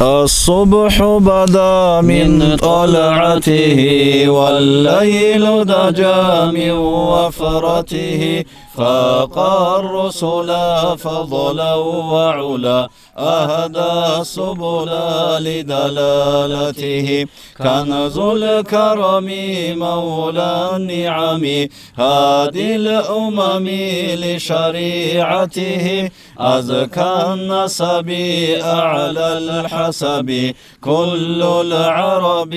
الصبح بدا من طلعته والليل دجا من وفرته فاق الرسل فضلا وعلا أهدى السبل لدلالته كنز الكرم مولى النعم هادي الأمم لشريعته أزكى النسب أعلى الحسب كل العرب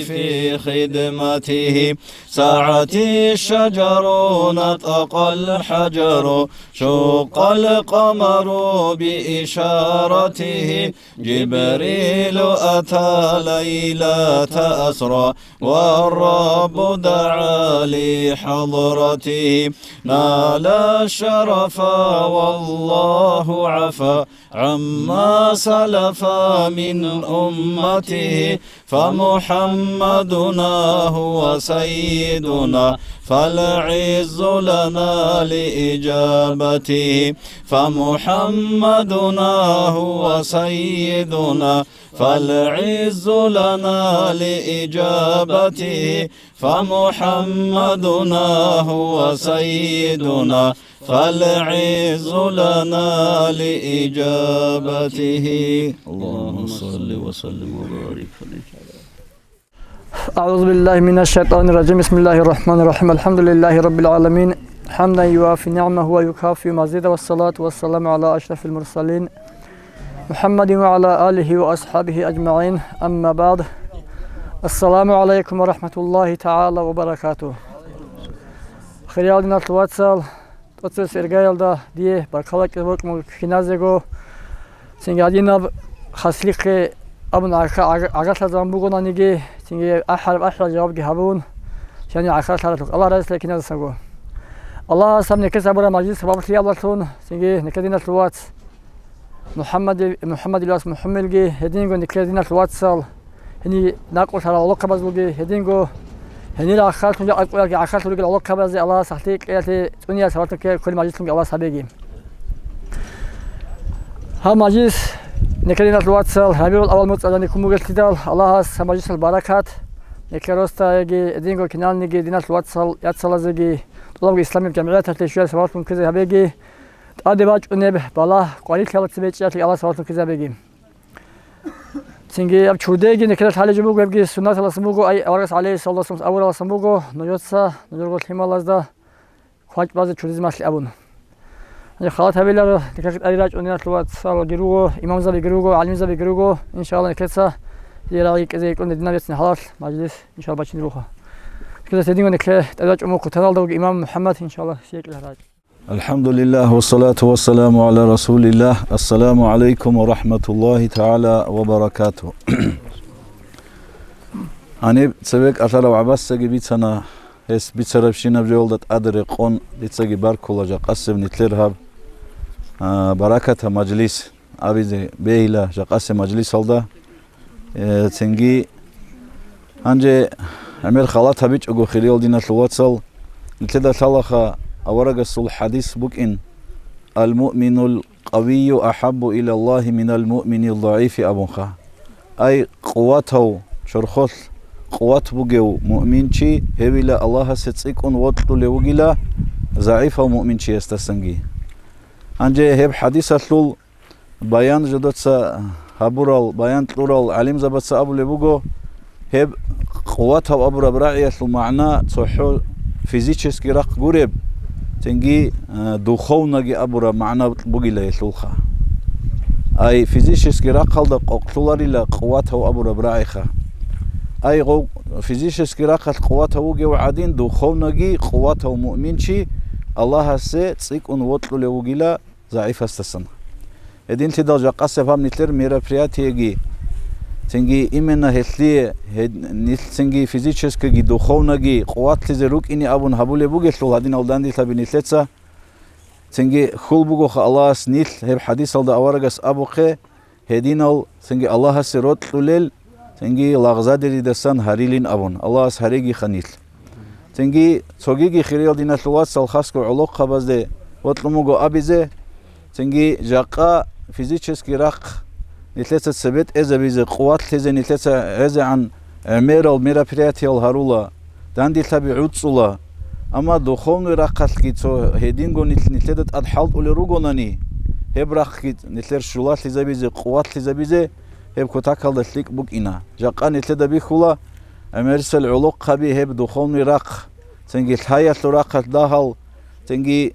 في خدمته ساعتي الشجر نطق الحجر شق القمر بإشارته جبريل أتى ليلة أسرى والرب دعا لحضرته نال الشرف والله عفا عما سلف من أمته فمحمدنا هو سيدنا فالعز لنا لإجابته فمحمدنا هو سيدنا فالعز لنا لإجابته فمحمدنا هو سيدنا فالعز لنا لإجابته اللهم صل وسلم وبارك عليه. أعوذ بالله من الشيطان الرجيم بسم الله الرحمن الرحيم الحمد لله رب العالمين حمدا يوافي نعمه ويكافئ مزيده والصلاة والسلام على أشرف المرسلين محمد وعلى آله وأصحابه أجمعين أما بعد السلام عليكم ورحمة الله تعالى وبركاته. خيال دينا الواتسال توتس إرجايل دا دي بركالك الوقت مكينازيغو سنجادينا خاصليك أبن عقل زنبوغنا نيجي سنجي أحر جواب جهابون يعني عقل ثلاثة الله رئيس لكن هذا سنقول الله سب نكس أبورا مجلس سبب لي الله تون سنجي نكدينا الوات محمد الواس محمد جي هدينغو نكدينا الوات سال هني ناقول على الله كبز لجي هدينغو هني لا عقل تونجا عقل تونجا الله كبز الله سحتيك ياتي تونيا سبب كل مجلس تونجا الله سبيجي ها مجلس نكرينا الواتسال ربيع الأول متعلن يكون مجلسدال الله سماجس البركات نكروستا يجي دينغو كنال نيجي دينا الواتسال يتصل زيجي طلاب الإسلامي الجمعيات التشريعية سبارتون كذا هبيجي أدباج أنب بالله قليل كلمة سبيتشات الله سبارتون كذا بيجي سنجي أب شوديجي نكرت حالي جموجو يبجي سنة الله سموجو أي أورس عليه صلى الله عليه وسلم أول الله سموجو نجوتسا نجرو الحمى الله خواج بعض شوديز ماشي أبون خلاص هبيلا نكرت أريج أننا تلوات صار جروجو إمام زبي جروجو عليم زبي جروجو إن شاء الله نكرتها يراعي كذا يكون الدنيا بس نحلال مجلس إن شاء الله بتشين روحه كذا سيدنا نكرت أريج أمور كتنال دوج إمام محمد إن شاء الله سيك الهراج. الحمد لله والصلاة والسلام على رسول الله. السلام عليكم ورحمة الله تعالى وبركاته. أنا سبق أشار وعباس سجى بيتنا هس بيتصرف شيء نبجولدت أدري قون لتسجى باركولا جا قسم نتلرهب بركة مجلس أبي بيلا جقاس مجلس هذا تنجي أنجي عمل خلاط هبيج أقول خليل دينا الواتسال نتلدا ثلاثة أورق الصلح حديث بوكين المؤمن القوي أحب إلى الله من المؤمن الضعيف أبوخا أي قوته شرخوث قوات بوجو مؤمن شي هبيلا الله ستسيكون وطلو لوجيلا ضعيف مؤمن شي استسنجي أنجي هب حديث الثول بيان جدتسا هبورال بيان تلورال علم زبتسا أبو لبوجو هب قواتها أبو ربراعية المعنى صحو فيزيكسكي رق قريب تنجي دخونجي أبو معنى بوجي لا يثلخا أي فيزيكسكي رق هذا قطلاري لا قواتها أبو ربراعيها أي غو فيزيكسكي رق قواتها وجي وعادين دخونجي قواتها مؤمن شي الله سي تسيك أن وطلو لوجيلا ضعيف استسن. إدين تدل جقاسة فهم نتلر ميرابرياتي يجي تنجي إمنا هتلي نتل تنجي فيزيكسكي دخونجي قوات لزروك إني أبون هبولي بوجيل هادين أولدان دي تبي نتلتسا تنجي خل بوجو الله سنيل هب حديث الله أورجس أبوقه هدين أول تنجي الله سيروت لول تنجي لغزادي دسان هريلين أبون الله سهريجي خنيل. تنجي صوغيجي خيريل دينا الوات سالخاسكو علوق بازده وطلموغو أبيزه تنجي جاقا فيزيكسكي راق نتلسة سبت إذا بيزي قوات لزي نتلسة إذا عن عميرة وميرابرياتي الهارولا داندي تبي عودسولا أما دخون راقت كيتو هيدينغو نتلدت أدحالت أولي روغوناني هب راق كيت نتلر شولات لزي بيزي قوات لزي بيزي هب كتاكال دتليك بوك إنا جاقا نتلد بيخولا أمرس العلوق قبي هب دخون راق تنجي الحياة راقت داهل تنجي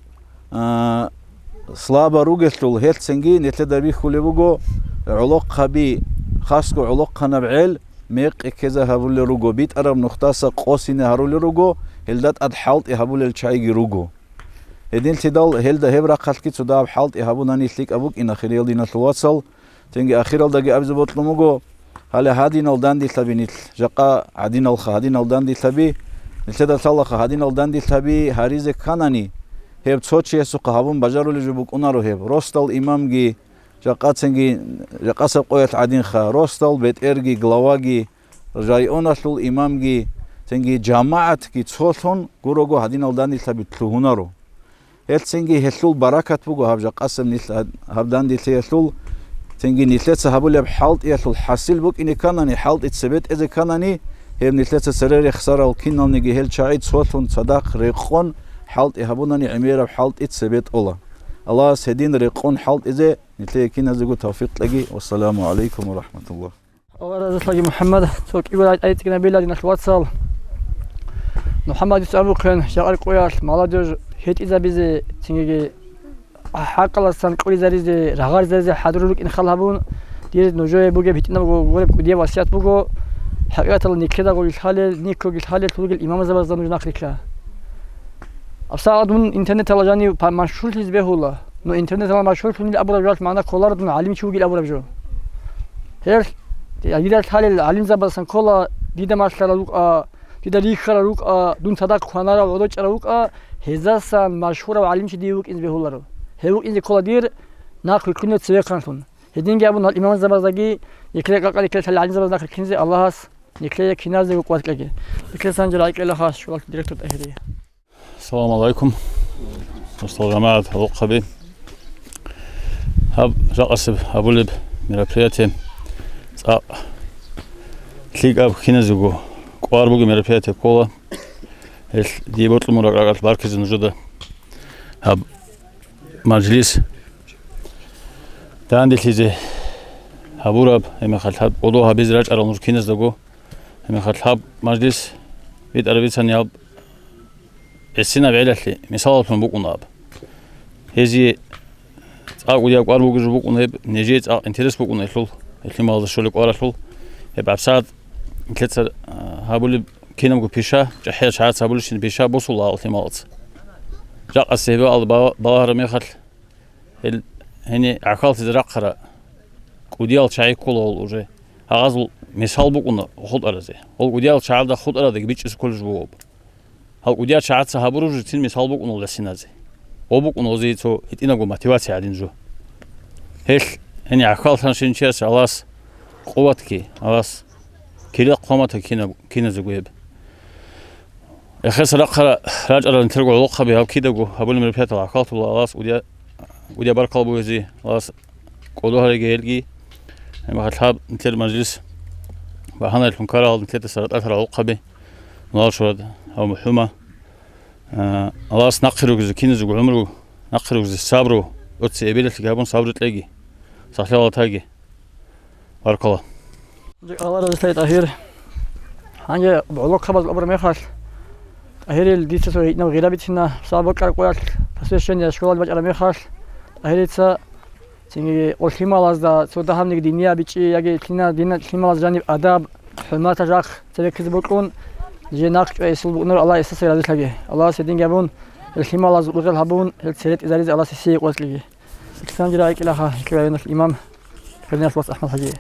слабо ругелтул хел ценги нетеда би хулебуго улоқ қаби хаску улоқ қанабъел меқ экеза хабуле руго бит арам нухтаса қосине харуле руго хелдат ад халт иhabulel чайги руго эдин тидал хелда хебра қалки цудаб халт иhabunani лик абук ин ахирел дина луасал ценги ахирал даги абзботлумуго хале хадинал данди табинит жақа адинал хадинал данди таби нетеда саллаха хадинал данди таби харизе канани هب صوتشي سوق هابون بجارو لجبوك أنارو هب روستال إمامجي جاقاتسنجي جاقاسب قويت عدين خا روستال بيت إرجي غلاواجي رجاي أوناشلول إمامجي تنجي جماعة كي تصوتون غوروغو هادين الداندي تبيتلو هنارو هل تنجي هلول بركة بوغو هب جاقاسم نيل هب داندي تيهلول تنجي نيلتس هابول يب حالت يهلول حاسيل بوك إني كانني حالت إتسبت إذا كانني هب نيلتس سرير خسارة الكينال نيجي هل شايد صوتون صداق ريقون حالت إهابونني عميرة بحالت إتسبت الله الله سهدين ريقون حالت إذا نتلاقي نزقو توفيق لقي والسلام عليكم ورحمة الله الله رزق لقي محمد توك إيوه آيتك نبي الله دينك الواتسال محمد يسألو كان شغال قوياش مالادوج هيت إذا بيزي تنجي حق الله سان قولي زاريزي رغار زاريزي حضرورك إن خلابون دير نجوي بوغي بيتنا بوغو غورب قدية واسيات بوغو حقيقة الله نكدا قولي الحالي نيكو الحالي تلوغي الإمام زبازان نجناق لكلا أبصار دون إنترنت الله جاني مشهور تزبيه الله نو إنترنت الله مشهور توني أبو رجال معنا كولار دون عالم شو قيل أبو رجال هير يدير الحالي العالم زبالسان كولا ديدا ماشلا لوك ديدا ليخلا لوك دون صدق خانارا ودوش لوك هزاسان مشهور وعالم شدي لوك إنزبيه الله هيوك إنزي كولا دير ناقل كنت سوي كانتون هدين جابون الإمام زبازاجي يكلي قال يكلي العالم زبازاك كنزي الله هاس يكلي كنازي وقوات لقي يكلي سانجر يكلي خاص شو ديركتور أهلية السلام عليكم مستوى جماعة القبي هب جاقسب هبولب مرافياتي تليق أب كينزوجو قاربوجي مرافياتي كولا دي بطل مراقبة مركز النجدة هب مجلس داندي تيجي هبورب هم خالد هب قدوها بيزرج على نور كينزوجو هم خالد هب مجلس بيت عربي سنياب السنة بعيلتي مثال من بوق وناب هذه أقول يا قارب بوق جبوق وناب نجيت انترس بوق ونحلول اللي ما هذا الشغل قارحلول يبقى بساعد كتر هقول كنا بقول بيشة جحية شعات هقول شين بيشة بوصل الله الثمالات جاء السهبة على بظهر ميخل هني عقلت زرقرة وديال شعي كله والوجه هغزل مثال بوق ون خد أرزه هو وديال شعر ده خد أرزه بيجس كل جبوب هل وديار شعات سهبروج تين مثال بوق ونول لسنازي أو بوق ونوزي تو هتيناقو موتيفاتي عادين جو هيش هني عقال ثانشين شيء علاس قوتك علاس كلا قامتك كنا زوجيب الخسر رقرة راجع لنترجع لقها بها كده جو هقول من البيت العقال والله علاس وديا بركل بوزي علاس قولوها رجالي ما خلاب نتر مجلس بهنا الفنكارة نتر تسرت أثر لقها به نار شرد أو محومة الله نقرو جز كين زوج عمره نقرو جز صبرو وتسيبيل تجابون صبر تلاقي صح الله تلاقي بارك الله الله رزق تأخير هنجا بعلق خبز الأمر ما يخاش أهير الديت سوي نو غير بيتنا صعب كار قوات فسيشن يا شكول بجرا ما يخاش أهير تسا تيجي والخيمة لازدا سودا هم نيجي دنيا بيجي يجي تينا دينا الخيمة لازجانب أداب حماة جاك تركز بكون جناق يسول بنور الله يسسر هذا الحاجة الله سيدين جابون الخيمة الله زوجل هبون السيرة إذا رز الله سيسي قوتلي إكسان جرايك لها كبيرنا الإمام كبيرنا الوصف أحمد حجي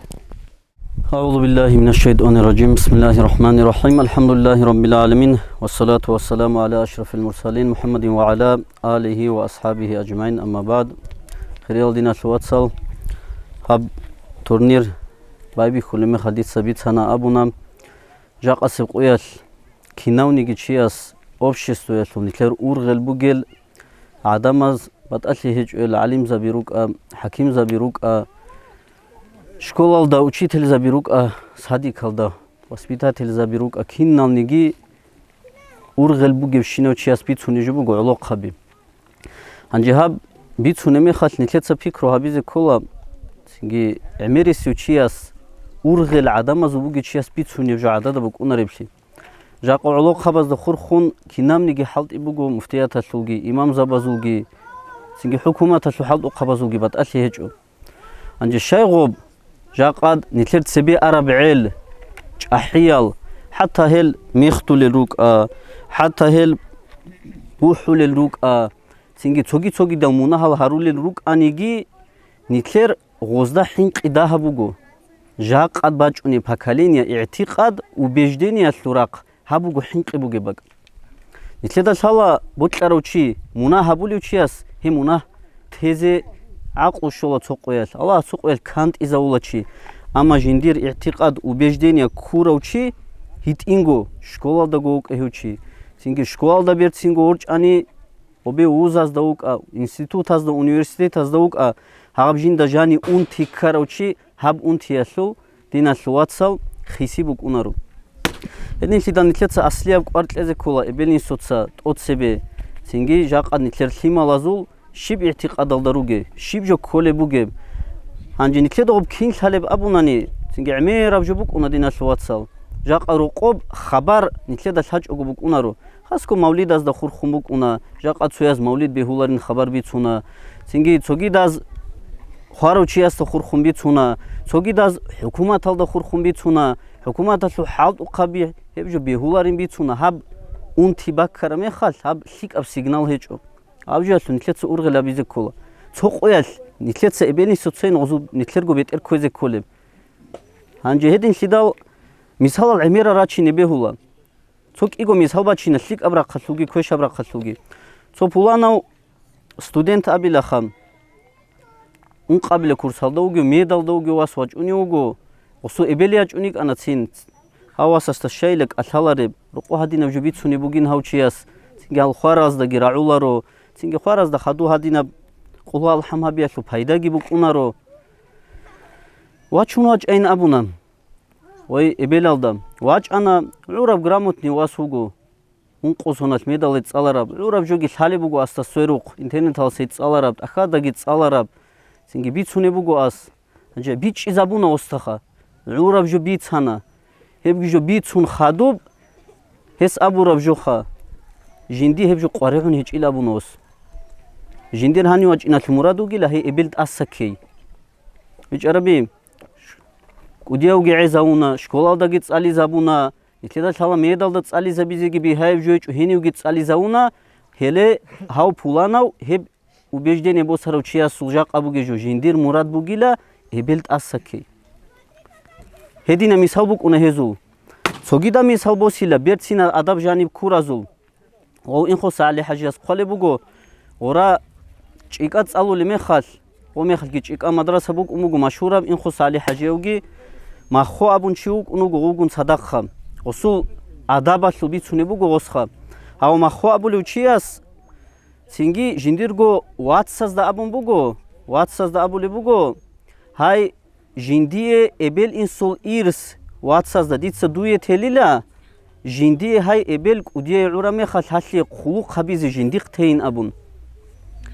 أعوذ بالله من الشيطان الرجيم بسم الله الرحمن الرحيم الحمد لله رب العالمين والصلاة والسلام على أشرف المرسلين محمد وعلى آله وأصحابه أجمعين أما بعد خير دينا الواتسال هب تورنير بايبي خلمي خديت سبيت سنة أبونا جاق أسب قويل كيناوني جيتشياس أوبشيستو يسلم نكلر أورغل بوجل عدمز بتأتي هج العليم زبيروك حكيم زبيروك школалда учитель заберук, а садикалда воспитатель заберук, а кинналниги ургел бугев шиночиас бицунижу буго олоқ хаби. Анжихаб бицуне мехал нитлеца фикро хабизе кола синги эмериси учиас ургел адамазу буги чиас бицуне жа адада буг унаребши. Жақа олоқ хабазда хурхун кинамниги халти буго муфтияталлуги, имам забазулги, синги хукуматаллу халт уқабазулги бат алли хечу. Анжи шайғоб жақад нитлер себе араб'ел чахиял حتى هل ميختو للركعة حتى هل بوحو للركعة سنجي توجي دمونا هارو للركعة نيجي نتلر غزدا حين قداها بوجو جاق قد باجوني بكالينيا اعتقاد وبيجدينيا الثراق هابوجو حين قبوجي بق نتلر دالشالا بوتلاروشي مونا هابوليوشياس هي مونا تيزي عقل شولا تقويل الله تقويل كانت إذا ولاشي أما جندير اعتقاد وبيجدينيا كوروشي هيت إنجو شكولا دعوك أهوشي سينجي شكولا دبيرت سينجو أورج أني وبي ووزاز دعوك إنستيتوت هذا university هذا دعوك هاب جند جاني أنتي كاروشي هاب أنتي أسلو دينا سواتسال خيسيبوك أنارو إذن في دان نتلت أصليا بقارت لازم كولا إبلين صوتسا تقصبه سينجي جاك أن نتلت ثيما لازول شيب اعتقاد دلدروجي شيب جو كله بوجي هنجي نتلت أوب كين حلب أبوناني سينجي عمير أبجبوك أنا دينا سواتسال جاق أروقب خبر نتلد الحج أجوبك أنارو خاصكو مولد از دخور خمبك أنا جاق أتسوياز مولد بهولارين خبر بيتونا سنجي توجي داز خارو چياز دخور خمبيتونا توجي داز حكومة تال دخور خمبيتونا حكومة تلو حالت أقابي هبجو بهولارين بيتونا هب أنتي بكرة مخال هب ليك أب سيجنال هيجو أبجو نتلد سأورغ لابيزك كولا توقيال نتلد سأبيني سوتسين غزوب نتلرجو بيتر كويزك كولب هنجي هدين شدال مثال العميرة راتشي نبيهولا توك إيجو مثال باتشي نسليك أبرا قتلوجي كويش أبرا قتلوجي تو بولانو ستودنت أبي لخم قبل كورس هالدوجو ميدال دوجو واسواج أنيوجو وسو إبلياج أنيك أنا تين هواس استشايلك أثالرب رقو هدينا بجبيت سوني بوجين هاوتشياس تيجي الخوارز دا جراعولارو تيجي خوارز دا خدو هدينا قلوا الحمها بيشلو بايداجي بوكونارو واتشونواج أين أبونا وي إبلالدم واج أنا عرب грамотный واسوجو унқосонат медалет цалараб عرب جوجي حالي بوجو أستا سويروق إنترنت هالسيت цалараб أخذ جيت цалараб سنجي بيت سوني بوجو أس أنجا بيتش إزابونا أستخا عرب جو بيت هنا هبجي جو بيت سون خادوب هس أبو رب جوخا جندي هبجو قارئون هيج إلى أبونوس جندير هاني واج إنات المرادو جيلا هي إبلد أسكي هيج عربي وديوجي عزاونا شكولا دقيت علي زابونا نتلدا شالا ميدالدا علي زابيزيجي بيهايف جوج وهنيوجي علي زاونا هله هاو بولاناو هب وبيجدين بوسرو تشيا سولجاق ابوجي جو جندير مراد بوجيلا هبلت اسكي هدينا مثال بوك اونهزول سوغيدا مثال بوسيلا بيرتسينا ادب جانب كورازول او انخو سالي حاجياس قولي بوغو ورا چيقا صالولي مخال ومخال كي چيقا مدرسه بوك اموغو مشهورا انخو سالي حاجيوغي ما خو ابون چيوك اونوغو غوغون صدقخم وصول ادابا شوبي چونيبوغو غوسخم هاو ما خو ابولو چياس سينجي جنديرغو واتساز دا ابون بوغو واتساز دا ابولي بوغو هاي جندي ابل انسول ايرس واتساز دا ديتسا دويه تليلا جندي هاي ابل قوديه عرامي خالحالي خلوق خبيز جنديق تين ابون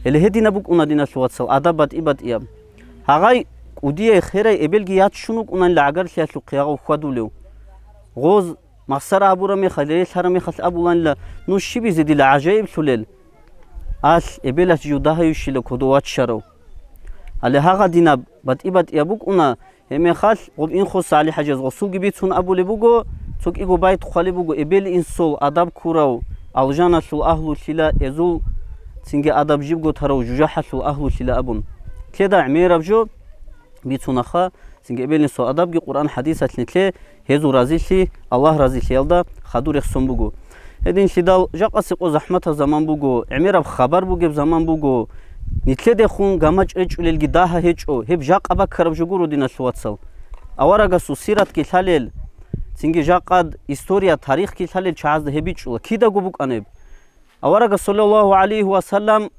اللي هدينا بوك اونادينا واتسال ادابات ايبات ايام هاي قوديه خيري ابل جيات شنوك اونان لاغر شياسلو قياغو خدولو غوز مخسر ابورامي خالي حرامي خال ابولان لا نو شيبي زدي العجائب سلل اش ابل جودها يشيلو كودوات شرو على هاغا دينا بات ايبات يابوك اونا همي خال غوب ان خو صالح حاجز غسوغي بيتون ابولي بوغو توك ايغو بايت خالي بوغو ابل انسول ادب كوراو الجانا سول اهلو شيلا ازول سينجي ادب جيبغو تارو جوجا سول اهلو شيلا ابون كدا عمير ابجو بيتونخا سينجي ابل انسول ادب جي قران حديث اتنتلي هزو رازيشي الله رازيشي يلدا خادور يخسون بوغو هدين شدال جاقاسي قو زحمت زمان بوغو عمير اب خبر بوغو زمان بوغو نتلي دخون غاماج اجوللغي داها هيچو هب جاق ابا كرب جوغورو دينا سواتسل اورغا سوسيرات كي خالل سينجي جاقاد استوريا تاريخ كي خالل چاز هبيچو كيدا غوبوك انب اورغا صلى الله عليه وسلم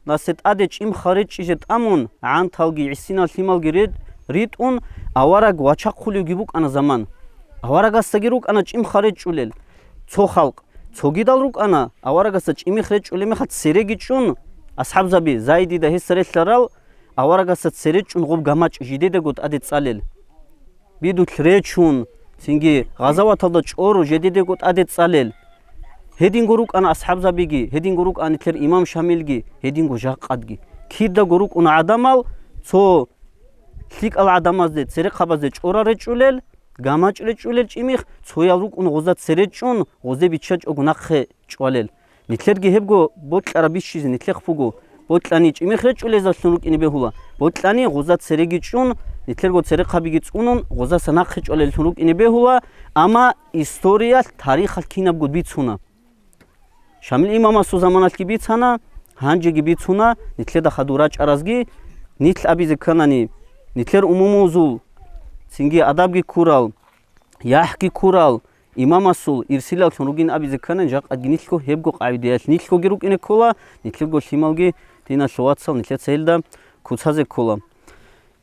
ناسيت ادچ ام خارج جت امون عن تالغي عسينا شمال گريد ритун авараг вачақхули гибук ана заман аварагастаги рук ана чим харет чулел цо халқ цогидал рук ана аварагаста чими хрет чулеме хат сереги чун асхабзаби зайди да хисрелларал аварагаста серет чун губ гамач жидедегут адет цалел биду речун синги газаваталда чору жедедегут адет цалел هدين غروك أنا أصحاب زبيجي هدين غروك أنا تلر إمام شاملجي هدين غجاق قدجي كيدا غروك أنا عدمال سو ليك العدماز ده سرق خبزة أورا رجولل جامج رجولل إميخ سو يالروك أنا غزات سرجون غزة بيتشج أغناخ جوالل نتلر هبجو بوت عربي شيء نتلر فوجو بوت لاني إميخ رجولل زاشنوك إني بهولا بوت لاني غزات سرجيجون نتلر غد سرق خبيجي تونون غزات سناخ جوالل شنوك إني بهولا أما إستوريا تاريخ الكيناب قد بيتسونا شامل إمام سو زمانات كي بيتسانا هانجي كي بيتسونا نتلر دا خدوراج أرازجي نتل أبي ذكرناني نتلر أموموزول سنجي أدابجي كورال يحكي كورال إمام سول إرسيلال شنوجين أبي ذكرنا جاك أدينيتلكو هبجو قاعديات نتلكو جروك إن كولا نتلكو شمالجي تينا شواتسال نتلر سهلدا كوتسازي كولا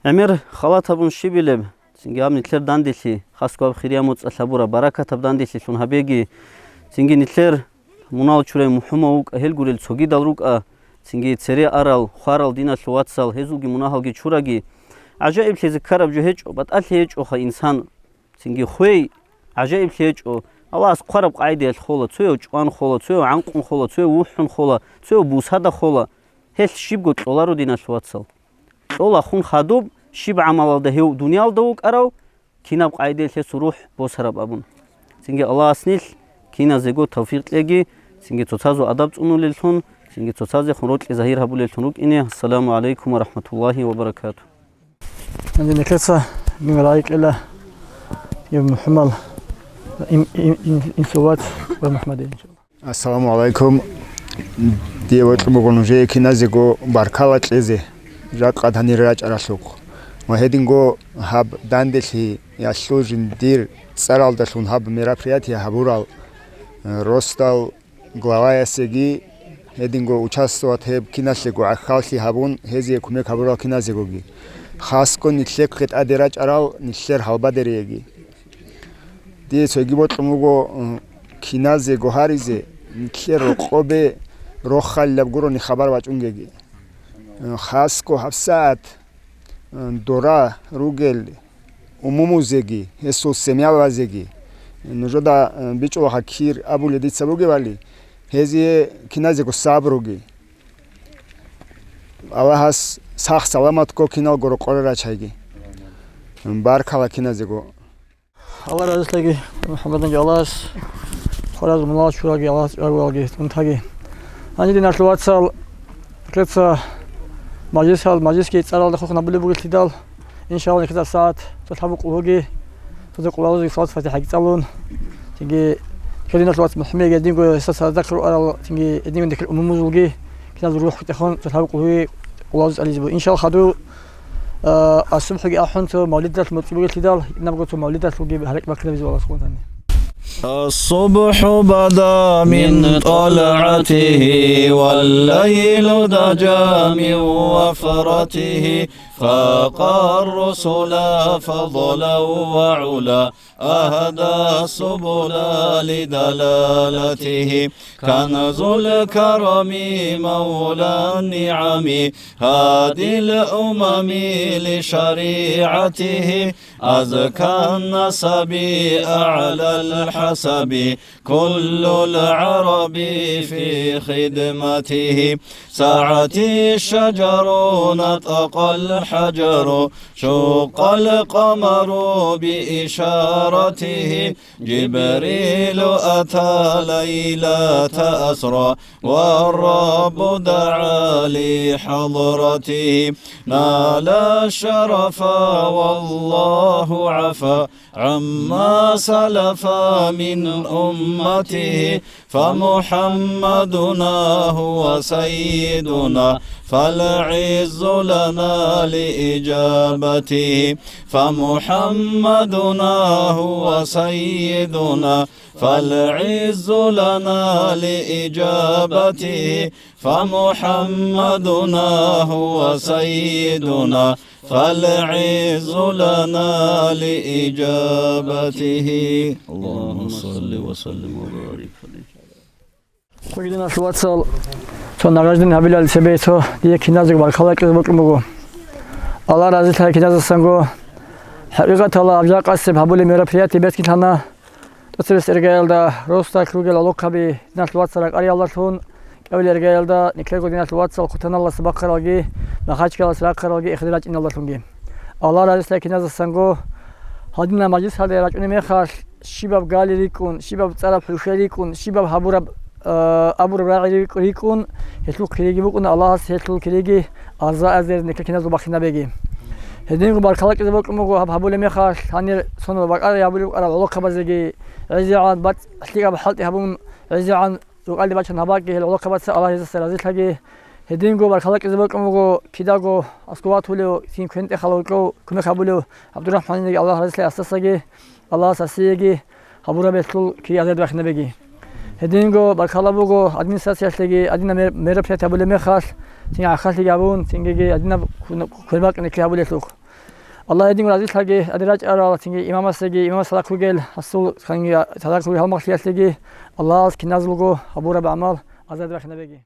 أمير خلاط أبون شبيلب سنجي أب نتلر دانديشي خاصكو بخيرياموت أسلابورا بركة تب دانديشي شون هبيجي سنجي نتلر منال چوره محموك أهل غورل سوغي دالروك سنجي تسري أرال خارال دينا شواتسال هزوغي مناهالجي چوراغي عجائب لي ذكرب جو هيج بات ال هيج او انسان سنجي خوي عجائب هيج او الله اس قرب قايده الخوله تو جوان خوله تو عنقون خوله تو وحن خوله تو بوساده خوله هل شيب گوت اولارو دينا شواتسال اولا خون خادوب شيب عمل ده هو دنيال دوك ارو كيناب قايده له سروح بوسرب ابون سنجي الله اسنيل كينا زيغو توفيق لغي سنجي توتازو ادب صنوللتون سنجي توتازي خروج ظاهر هبوللتونك اني السلام عليكم ورحمه الله وبركاته عندنا كذا من رأيك إلا يا محمد إن سوات ومحمد إن شاء الله. السلام عليكم. دي وقت مغنوجي كنا زيغو باركالات لزي جاك قد هنيراج أرسوق. وهدينغو هاب داندلي ياسلوجن دير سرال دشون هاب мероприятия هابورال روستال глава ясеги هدينغو участвовать هب кинаслего ахалси хабун хези кумек хабурал киназегоги. خاصكو نتلك خد أدراج أراو نتلر حلبا دريجي دي سوي بوت مغو كينازي غوهاريزي نتلر قوبي روخال لبغورو نخبر واجونجي خاصكو حبسات دورا روغل عموموزيجي هسو سميالوازيجي نجودا بيچو حكير ابو لدي سبوغي والي هزي كينازي غو سابروغي الله has ساخ سلامت کو کینال گرو قرار چایگی بارکالا کینازگو الله رضا لگی محمد الله خلاص منال شوراگی الله اولگی منتگی انی دینا شواتسال كذا مجلس کی صار الله خونا بلي بقول تدال ان شاء الله كذا ساعات تطبق وجي تطبق وجي صوت فتح يصلون تيجي كلنا شوات محمد قاعدين نقول ذكروا تيجي قاعدين نذكر امموزلجي كنا نروح تخون تطبق وجي الله عليه إن شاء الله خدوا الصبح جاء حنتو مولدات مطلوبة تدال نبغى تو مولدات وجيب هلك مكتب ولا سكون ثاني الصبح بدا من طلعته والليل دجا من وفرته فاق الرسل فضلا وعلا أهدى السبل لدلالته كنز الكرم مولى النعم هادي الأمم لشريعته أزكى النسب أعلى الحسب كل العرب في خدمته ساعتي الشجر نطق الحجر شق القمر بإشارته جبريل أتى ليلة أسرى والرب دعا لحضرته نال الشرف والله عفا عما سلف من أمته فمحمدنا هو سيدنا فالعز لنا لإجابته فمحمدنا هو سيدنا فالعز لنا لإجابته فمحمدنا هو سيدنا فالعز لنا لإجابته اللهم صل وسلم وبارك Koydu nasıl vatsal sonra rajdan habilal sebeto diye kinazık var kalak bakımı Allah razı olsun kinazı sango hakikat Allah abja qasib habule merapiyati beski tana Tosres ergelda rosta krugel alokabi nasıl vatsalak ariyallar ton Öyle ergelda niklego nasıl vatsal kutanallah sabakkaralgi mahaçkala sabakkaralgi ihdilaç inallah tongi Allah razı olsun kinazı sango hadina majlis hada rac unemekhash shibab galirikun shibab taraf husharikun shibab haburab Abu Rabi Rikun, Hetluk Kirigi Bukun, Allah Hetluk Kirigi, Arza Azer, Nekakina Zubakina Begi. Hedin Barkalak is Bokumo, Habule Mecha, Hanir, son of Arabu, Lokabazegi, Razian, but Stigab Halti Habun, Razian, Zukali Bachan Habaki, Lokabas, Allah Razitagi, Hedingo, Barkalak is Bokumo, Kidago, Askuatulo, Sim Quente Haloko, Kumakabulo, Abdurrahman, Allah Razia Sasagi, Allah Sasigi, Habura Betul, Kiazed Baknabegi. Hedingo barkalabugo administrasyashligi adina merapiyat abuleme khas tinga khasli gabun tingege adina kulbak ne klabuletluk Allah hedingo razil hage adiraj ara tinge imamasagi imam salakugel hasul kangi tadakuri halmak siyastligi Allah kinazlugo habura ba'mal azad bakhnabegi